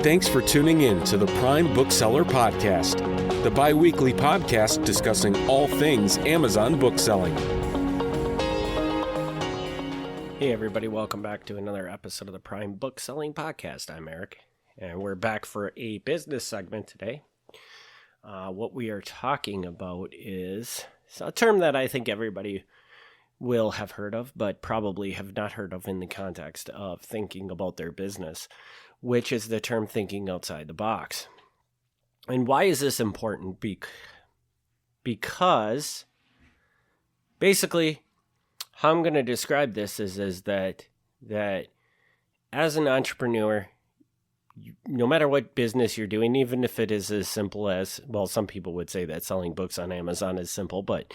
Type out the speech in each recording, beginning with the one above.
Thanks for tuning in to the Prime Bookseller Podcast, the bi-weekly podcast discussing all things Amazon bookselling. Hey everybody, welcome back to another episode of the Prime Bookselling Podcast. I'm Eric, and we're back for a business segment today. What we are talking about is a term that I think everybody will have heard of, but probably have not heard of in the context of thinking about their business, which is the term thinking outside the box. And why is this important? Because basically, how I'm going to describe this is that as an entrepreneur, no matter what business you're doing, even if it is as simple as, well, some people would say that selling books on Amazon is simple, but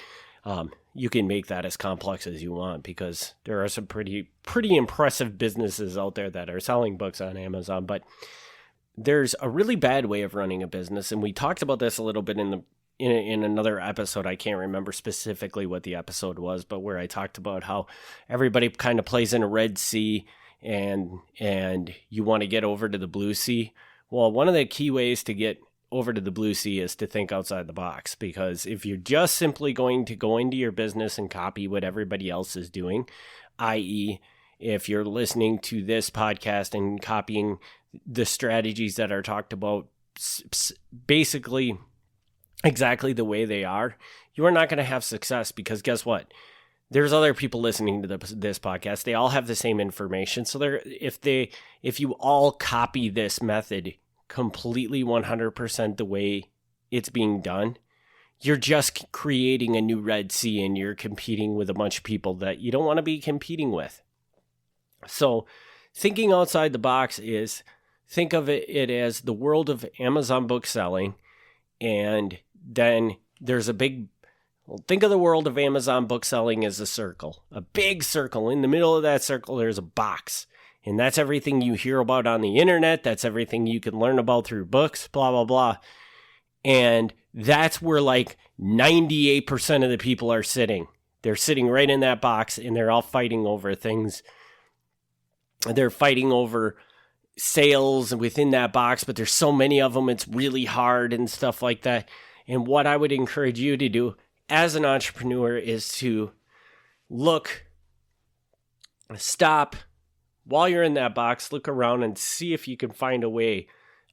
you can make that as complex as you want, because there are some pretty impressive businesses out there that are selling books on Amazon. But there's a really bad way of running a business, and we talked about this a little bit in another episode. I can't remember specifically what the episode was, but where I talked about how everybody kind of plays in a red sea, and you want to get over to the blue sea. Well, one of the key ways to get over to the blue sea is to think outside the box, because if you're just simply going to go into your business and copy what everybody else is doing, i.e., if you're listening to this podcast and copying the strategies that are talked about basically exactly the way they are, you are not going to have success, because guess what? There's other people listening to this podcast. They all have the same information. So if you all copy this method completely 100% the way it's being done, you're just creating a new Red Sea, and you're competing with a bunch of people that you don't want to be competing with. So thinking outside the box is, think of it as the world of Amazon bookselling, and then there's think of the world of Amazon bookselling as a circle, a big circle. In the middle of that circle, there's a box. And that's everything you hear about on the internet. That's everything you can learn about through books, blah, blah, blah. And that's where like 98% of the people are sitting. They're sitting right in that box, and they're all fighting over things. They're fighting over sales within that box, but there's so many of them, it's really hard and stuff like that. And what I would encourage you to do as an entrepreneur is to stop, while you're in that box, look around and see if you can find a way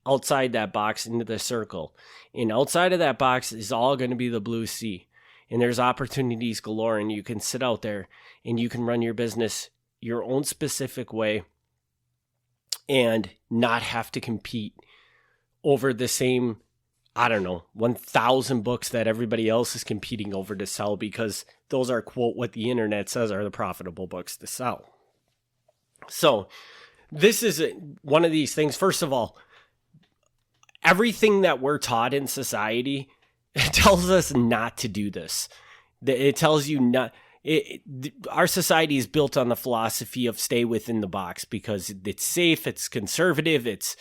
outside that box into the circle. And outside of that box is all going to be the blue sea. And there's opportunities galore, and you can sit out there and you can run your business your own specific way and not have to compete over the same, 1,000 books that everybody else is competing over to sell, because those are, quote, what the internet says are the profitable books to sell. So this is one of these things. First of all, everything that we're taught in society tells us not to do this. It tells you not. Our society is built on the philosophy of stay within the box, because it's safe, it's conservative, these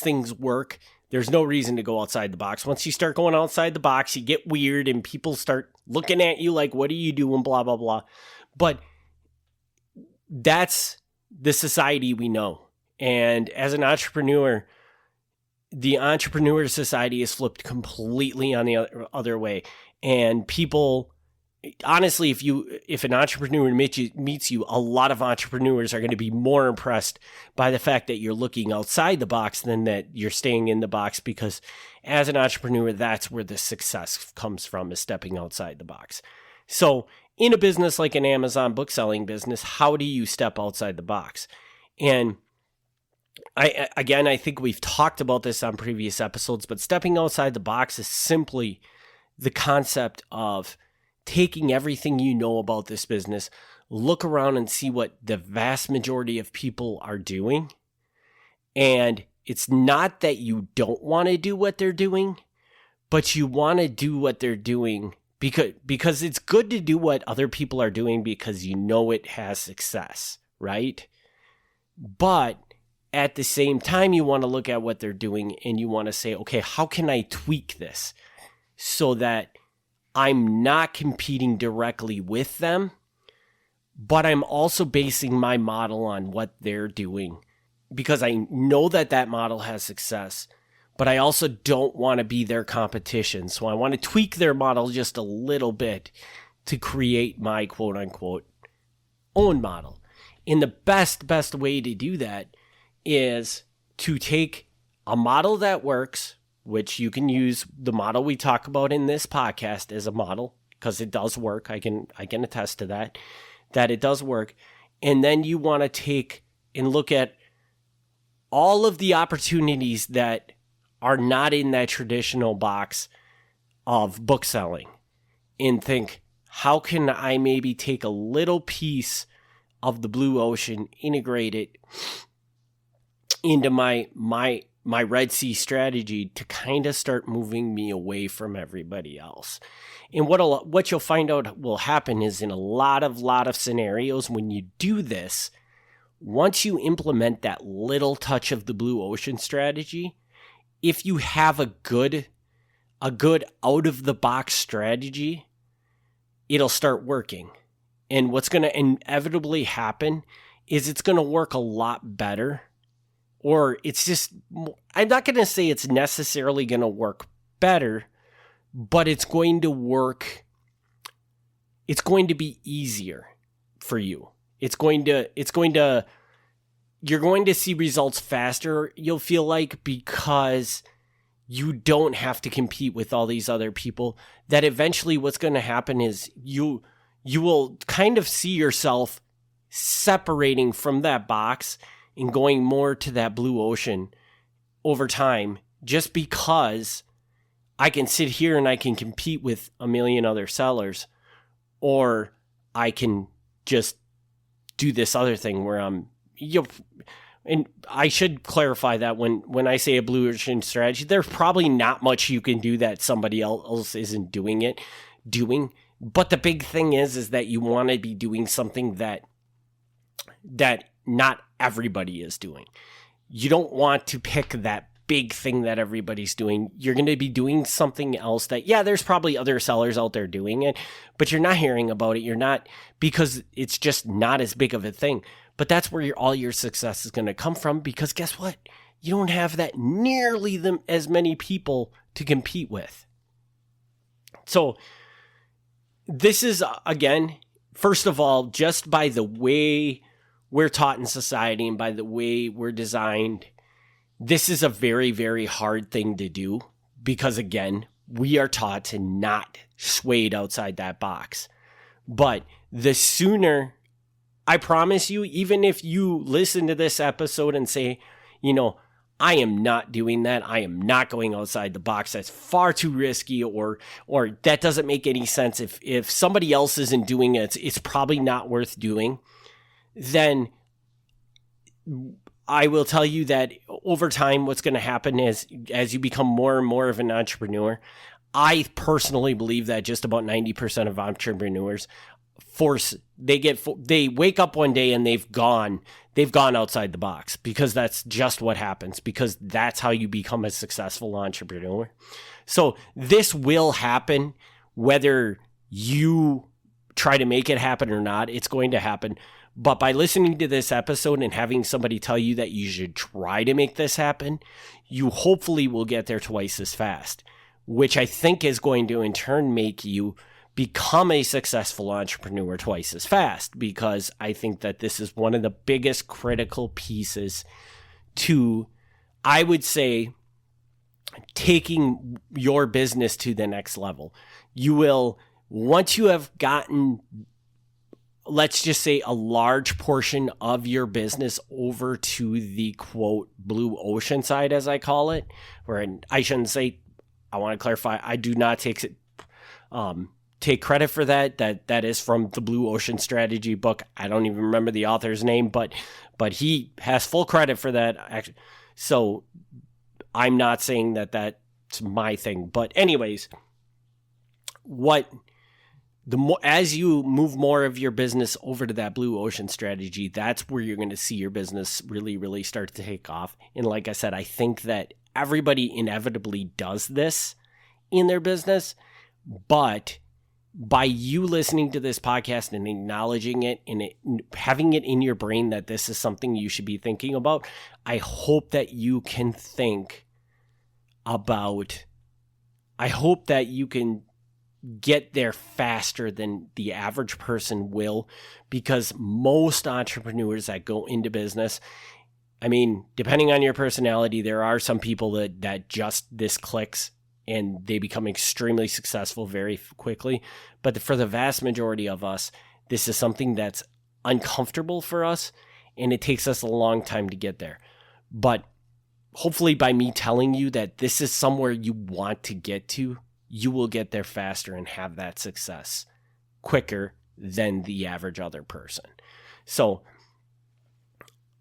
things work. There's no reason to go outside the box. Once you start going outside the box, you get weird, and people start looking at you like, what are you doing, blah, blah, blah. But that's the society we know. And as an entrepreneur, the entrepreneur society is flipped completely on the other way. And people, honestly, if an entrepreneur meets you, a lot of entrepreneurs are going to be more impressed by the fact that you're looking outside the box than that you're staying in the box, because as an entrepreneur, that's where the success comes from, is stepping outside the box. So in a business like an Amazon bookselling business, how do you step outside the box? And I think we've talked about this on previous episodes, but stepping outside the box is simply the concept of taking everything you know about this business, look around and see what the vast majority of people are doing. And it's not that you don't want to do what they're doing, but you want to do what they're doing because it's good to do what other people are doing, because you know it has success, right? But at the same time, you want to look at what they're doing and you want to say, okay, how can I tweak this so that I'm not competing directly with them, but I'm also basing my model on what they're doing because I know that that model has success, but I also don't want to be their competition. So I want to tweak their model just a little bit to create my quote unquote own model. And the best way to do that is to take a model that works, which you can use the model we talk about in this podcast as a model because it does work. I can attest to that it does work. And then you want to take and look at all of the opportunities that are not in that traditional box of book selling and think, how can I maybe take a little piece of the blue ocean, integrate it into my Red Sea strategy to kind of start moving me away from everybody else. And what you'll find out will happen is in a lot of scenarios when you do this, once you implement that little touch of the blue ocean strategy, if you have a good out of the box strategy, it'll start working. And what's going to inevitably happen is it's going to work a lot better. Or it's just, I'm not going to say it's necessarily going to work better, but it's going to work. It's going to be easier for you. You're going to see results faster, you'll feel like, because you don't have to compete with all these other people. That eventually what's going to happen is you will kind of see yourself separating from that box and going more to that blue ocean over time, just because I can sit here and I can compete with a million other sellers, or I can just do this other thing where and I should clarify that when I say a blue ocean strategy, there's probably not much you can do that somebody else isn't doing. But the big thing is that you want to be doing something that not everybody is doing. You don't want to pick that big thing that everybody's doing. You're going to be doing something else that, yeah, there's probably other sellers out there doing it, but you're not hearing about it. You're not, because it's just not as big of a thing. But that's where all your success is going to come from, because guess what? You don't have that nearly as many people to compete with. So this is, again, first of all, just by the way we're taught in society and by the way we're designed, this is a very, very hard thing to do because, again, we are taught to not sway outside that box. But the sooner, I promise you, even if you listen to this episode and say, I am not doing that, I am not going outside the box, that's far too risky, or that doesn't make any sense, if somebody else isn't doing it, it's probably not worth doing, then I will tell you that over time, what's going to happen is, as you become more and more of an entrepreneur, I personally believe that just about 90% of entrepreneurs they wake up one day and they've gone outside the box, because that's just what happens, because that's how you become a successful entrepreneur. So this will happen whether you try to make it happen or not. It's going to happen. But by listening to this episode and having somebody tell you that you should try to make this happen, you hopefully will get there twice as fast, which I think is going to in turn make you become a successful entrepreneur twice as fast, because I think that this is one of the biggest critical pieces to, I would say, taking your business to the next level. You will, once you have gotten, let's just say, a large portion of your business over to the quote blue ocean side, as I call it, or I shouldn't say, I want to clarify, I do not take credit for that. That is from the Blue Ocean Strategy book. I don't even remember the author's name, but he has full credit for that. So I'm not saying that that's my thing. But anyways, as you move more of your business over to that Blue Ocean Strategy, that's where you're going to see your business really, really start to take off. And like I said, I think that everybody inevitably does this in their business, but by you listening to this podcast and acknowledging it and having it in your brain that this is something you should be thinking about, I hope that you can get there faster than the average person will, because most entrepreneurs that go into business, I mean, depending on your personality, there are some people that just this clicks and they become extremely successful very quickly. But for the vast majority of us, this is something that's uncomfortable for us, and it takes us a long time to get there. But hopefully by me telling you that this is somewhere you want to get to, you will get there faster and have that success quicker than the average other person. So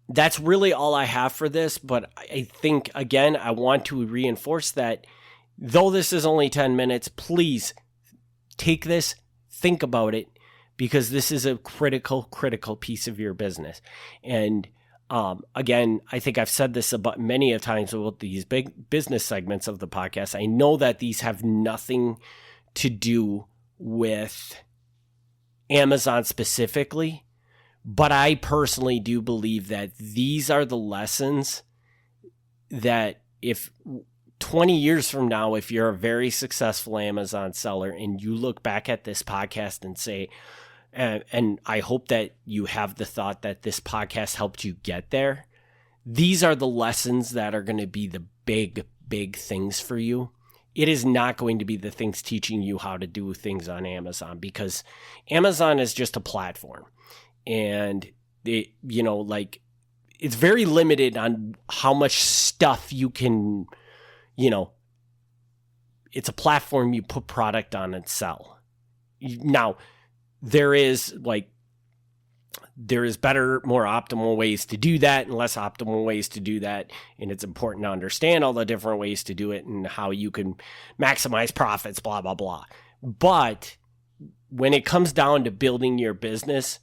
that's really all I have for this. But I think, again, I want to reinforce that though this is only 10 minutes, please take this, think about it, because this is a critical piece of your business. And again, I think I've said this about many of times about these big business segments of the podcast. I know that these have nothing to do with Amazon specifically, but I personally do believe that these are the lessons that if 20 years from now, if you're a very successful Amazon seller and you look back at this podcast and say, and I hope that you have the thought that this podcast helped you get there, these are the lessons that are going to be the big things for you. It is not going to be the things teaching you how to do things on Amazon, because Amazon is just a platform, and it's very limited on how much stuff you can, it's a platform you put product on and sell. Now, there is better, more optimal ways to do that and less optimal ways to do that. And it's important to understand all the different ways to do it and how you can maximize profits, blah, blah, blah. But when it comes down to building your business,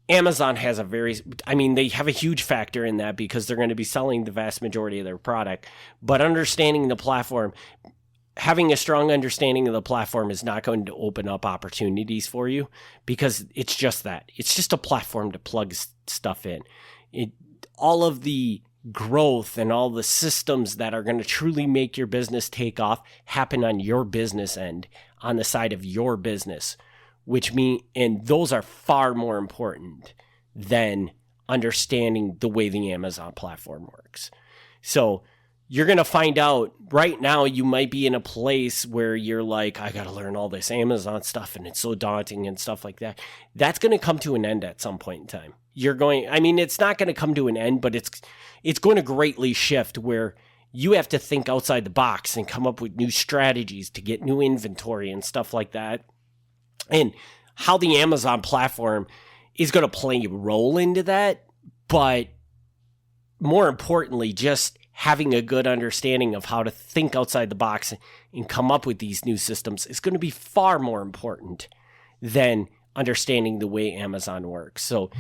Amazon has they have a huge factor in that, because they're going to be selling the vast majority of their product. But understanding the platform, having a strong understanding of the platform is not going to open up opportunities for you, because it's just that. It's just a platform to plug stuff in. All of the growth and all the systems that are going to truly make your business take off happen on your business end, on the side of your business, and those are far more important than understanding the way the Amazon platform works. So you're going to find out right now, you might be in a place where you're like, I got to learn all this Amazon stuff and it's so daunting and stuff like that. That's going to come to an end at some point in time. It's not going to come to an end, but it's going to greatly shift, where you have to think outside the box and come up with new strategies to get new inventory and stuff like that. And how the Amazon platform is going to play a role into that. But more importantly, just having a good understanding of how to think outside the box and come up with these new systems is going to be far more important than understanding the way Amazon works. So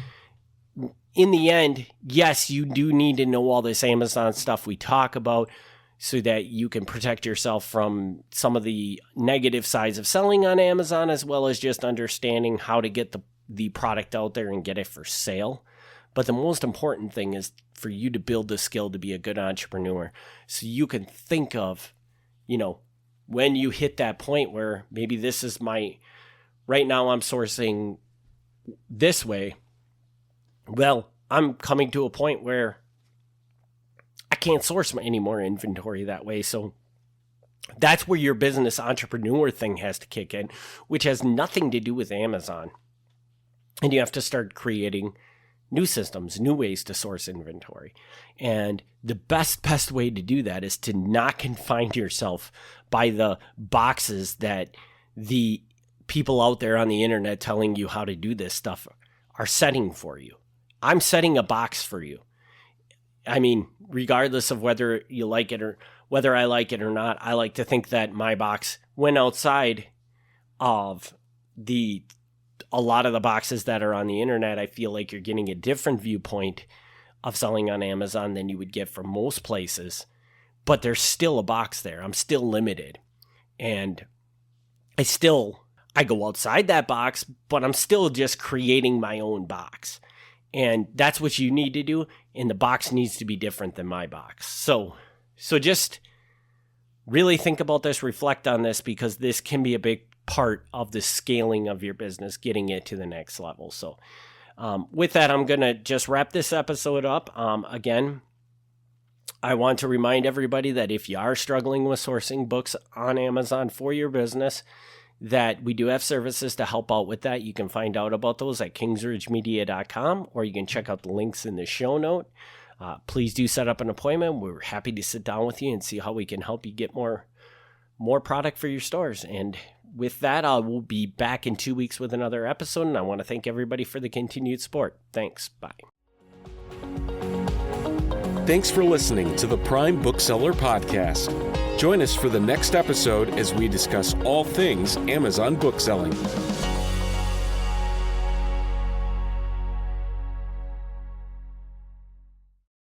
in the end, yes, you do need to know all this Amazon stuff we talk about, so that you can protect yourself from some of the negative sides of selling on Amazon, as well as just understanding how to get the product out there and get it for sale. But the most important thing is for you to build the skill to be a good entrepreneur, so you can think of, when you hit that point where maybe right now I'm sourcing this way. Well, I'm coming to a point where I can't source any more inventory that way. So that's where your business entrepreneur thing has to kick in, which has nothing to do with Amazon. And you have to start creating new systems, new ways to source inventory. And the best way to do that is to not confine yourself by the boxes that the people out there on the internet telling you how to do this stuff are setting for you. I'm setting a box for you. Regardless of whether you like it or whether I like it or not, I like to think that my box went outside of a lot of the boxes that are on the internet. I feel like you're getting a different viewpoint of selling on Amazon than you would get from most places, but there's still a box there. I'm still limited, and I go outside that box, but I'm still just creating my own box. And that's what you need to do. And the box needs to be different than my box. So just really think about this, reflect on this, because this can be a big part of the scaling of your business, getting it to the next level. So with that, I'm going to just wrap this episode up. Again, I want to remind everybody that if you are struggling with sourcing books on Amazon for your business, that we do have services to help out with that. You can find out about those at kingsridgemedia.com, or you can check out the links in the show note. Please do set up an appointment. We're happy to sit down with you and see how we can help you get more product for your stores. And with that, I will be back in 2 weeks with another episode, and I want to thank everybody for the continued support. Thanks. Bye. Thanks for listening to the Prime Bookseller Podcast. Join us for the next episode as we discuss all things Amazon bookselling.